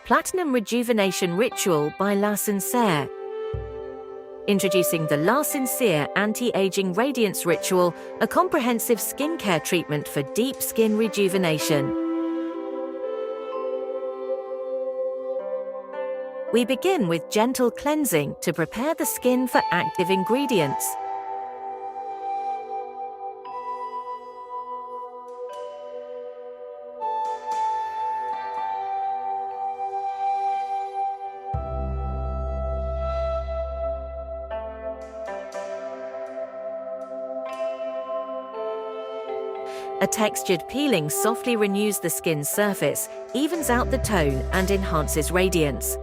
Platinum Rejuvenation Ritual by La Sincere. Introducing the La Sincere Anti-Aging Radiance Ritual, a comprehensive skincare treatment for deep skin rejuvenation. We begin with gentle cleansing to prepare the skin for active ingredients. A textured peeling softly renews the skin's surface, evens out the tone, and enhances radiance.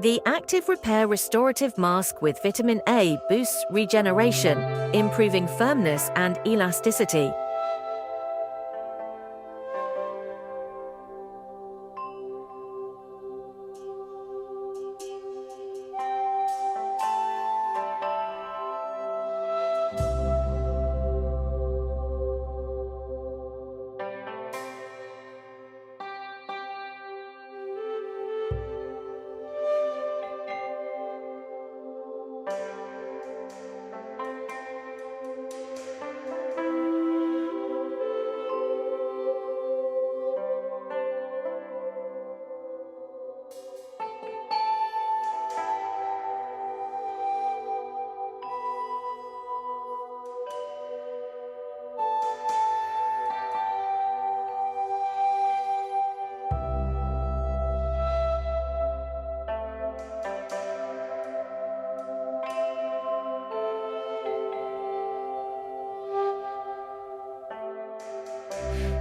The Active Repair Restorative Mask with Vitamin A boosts regeneration, improving firmness and elasticity.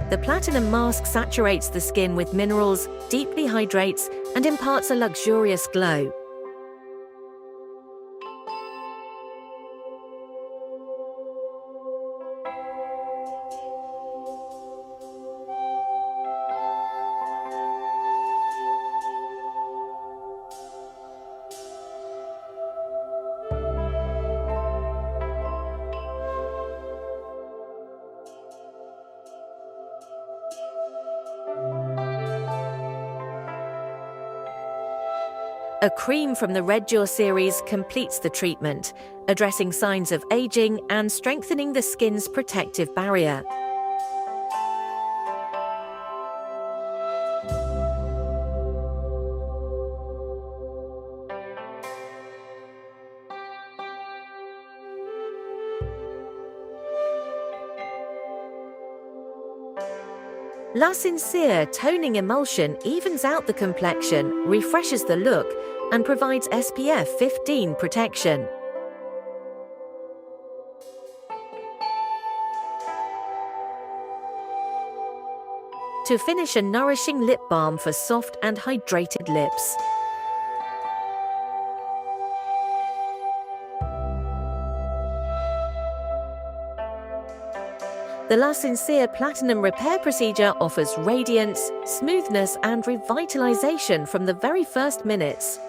The platinum mask saturates the skin with minerals, deeply hydrates, and imparts a luxurious glow. A cream from the Red Jaw series completes the treatment, addressing signs of aging and strengthening the skin's protective barrier. La Sincere Toning Emulsion evens out the complexion, refreshes the look, and provides SPF 15 protection. To finish, a nourishing lip balm for soft and hydrated lips. The La Sincere Platinum Repair procedure offers radiance, smoothness, and revitalization from the very first minutes.